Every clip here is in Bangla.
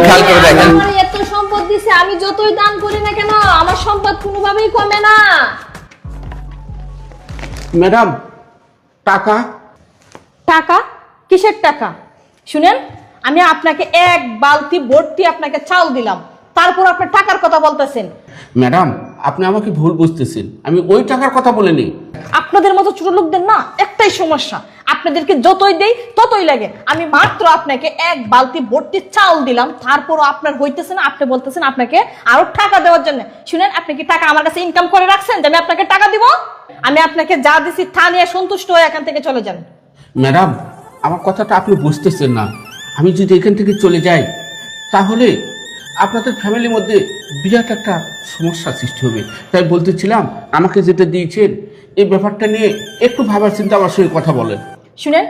খেয়াল করে দেখেন। আমার এত সম্পদ দিছে, আমি যতই দান করি না কেন আমার সম্পদ কোনোভাবেই কমে না। ম্যাডাম, টাকা? টাকা? কিসের টাকা? শুনেন, আমি আপনাকে এক বালতি ভর্তি আপনাকে চাল দিলাম, তারপর আপনি টাকার কথা বলতেছেন। ম্যাডাম, আপনি আমাকে ভুল বুঝতেছেন, আমি ওই টাকার কথা বলিনি। আপনাদের মতো ছোট লোকদের না একটাই সমস্যা, আপনাদেরকে যতই দেই ততই লাগে। আমি মাত্র আপনাকে এক বালতি ভর্তি চাল দিলাম, তারপরও আপনার হইতেছে না, আপনি বলতেছেন আপনাকে আরো টাকা দেওয়ার জন্য। শুনেন, আপনি কি টাকা আমার কাছে ইনকাম করে রাখছেন যে আমি আপনাকে টাকা দিব? আমি আপনাকে যা দিছি তা নিয়ে সন্তুষ্ট হয়ে এখান থেকে চলে যান। ম্যাডাম, আমার কথাটা আপনি বুঝতেছেন না। আমি যদি এখান থেকে চলে যাই তাহলে আপনাদের ফ্যামিলির মধ্যে বিরাট একটা সমস্যা সৃষ্টি হবে। তাই বলতেছিলাম, আমাকে যেটা দিয়েছেন এই ব্যাপারটা নিয়ে একটু ভাবার চিন্তা আমার সঙ্গে কথা বলেন। শুনেন,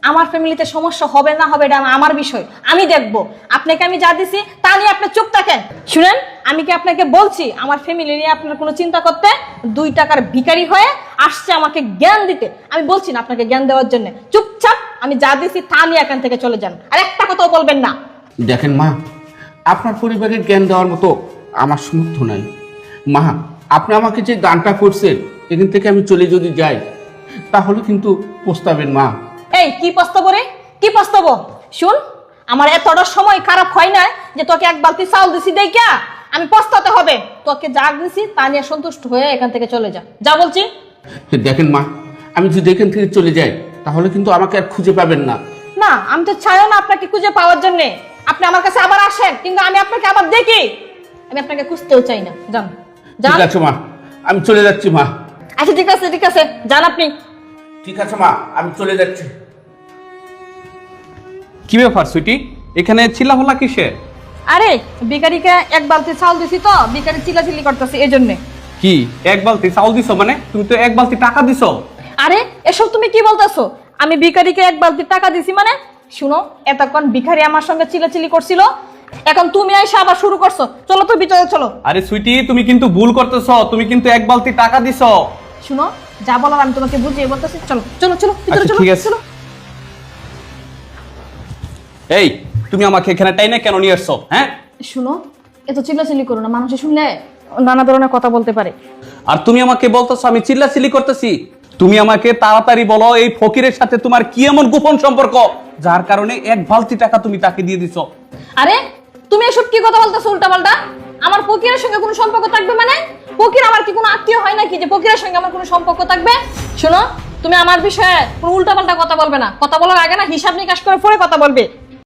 আমার ফ্যামিলিতে সমস্যা হবে না হবে এটা আমার বিষয়, আমি দেখবো। আপনাকে আমি যা দিছি তা নিয়ে আপনি চুপ থাকেন। শুনেন, আমি কি আপনাকে বলছি আমার ফ্যামিলি নিয়ে আপনার কোনো চিন্তা করতে? 2 টাকার ভিখারি হয়ে আসছে আমাকে জ্ঞান দিতে। আমি বলছি না আপনাকে জ্ঞান দেওয়ার জন্য। চুপচাপ আমি যা দিছি তা নিয়ে এখান থেকে চলে যান, আর একটা কথাও বলবেন না। দেখেন মা, আপনার পরিবারের জ্ঞান দেওয়ার মতো আমার সামর্থ্য নাই। মা, আপনি আমাকে যে দানটা করছেন এখান থেকে আমি চলে যদি যাই তাহলে কিন্তু পস্তাবেন মা। এই কি পস্তাবো রে, কি পস্তাবো? শুন, আমার এতটা সময় খারাপ হয় না যে তোকে এক বালতি চাউল দিছি দেখিয়া আমি পস্তাতে হবে। তোকে যা দিছি তা নিয়ে সন্তুষ্ট হয়ে এখান থেকে চলে যা, যা বলছি। দেখেন মা, আমি যদি এখান থেকে চলে যাই তাহলে কিন্তু আমাকে আর খুঁজে পাবেন না। না, আমি তো চাইও না আপনাকে খুঁজে পাওয়ার জন্য। আপনি আমার কাছে আবার আসেন, কিন্তু আমি আপনাকে আবার দেখি, আমি আপনাকে খুঁজতেও চাই না। যান, ঠিক যান। আছে মা, আমি চলে যাচ্ছি মা। আচ্ছা ঠিক আছে, ঠিক আছে, যান আপনি। ঠিক আছে মা, আমি চলে যাচ্ছি। কি ব্যাপার সুইটি, এখানে চিল্লাফাল্লা কিসে? আরে ভিখারিকে এক বালতি চাউল দিছি তো, ভিখারি চিল্লাচিল্লি করতেছে এই জন্য। কি এক বালতি চাউল দিছো? মানে তুমি তো এক বালতি টাকা দিছো। আরে এসব তুমি কি বলতেছো? আমি ভিখারিকে এক বালতি টাকা দিছি মানে? শুনো, এতক্ষণ ভিখারি আমার সঙ্গে চিল্লাচিল্লি করছিল, এখন তুমি এসে আবার শুরু করছো। চলো তো ভিতরে চলো। আরে সুইটি, তুমি কিন্তু ভুল করতেছো, তুমি কিন্তু এক বালতি টাকা দিছো। শুনো, যা বলার আমি তোমাকে বুঝিয়ে বলতেছি। চলো চলো চলো ভিতরে আচ্ছা, চলো, ঠিক আছে। চলো। এই, তুমি আমাকে এখানে টাইনে কেন নিয়ে আসছো? হ্যাঁ, শুনো, এত চিল্লাচিল্লি করো না, মানুষে শুনলে নানা ধরনের কথা বলতে পারে। আর তুমি আমাকে বলতেছো আমি চিল্লাচিল্লি করতেছি? তুমি আমাকে তাড়াতাড়ি বলো, এই ফকিরের সাথে তোমার কি এমন গোপন সম্পর্ক যার কারণে এক বালতি টাকা তুমি তাকে দিয়ে দিছো? আরে তুমি এসব কি কথা বলতেছো উল্টাপাল্টা? আমার ফকিরের সঙ্গে কোনো সম্পর্ক থাকবে মানে? ফকির আমার কি কোনো আত্মীয় হয় নাকি যে ফকিরের সঙ্গে আমার কোনো সম্পর্ক থাকবে? শোনো, তুমি আমার বিষয়ে কোনো উল্টাপাল্টা কথা বলবে না। কথা বলার আগে না হিসাব নিকাশ করে পরে কথা বলবে।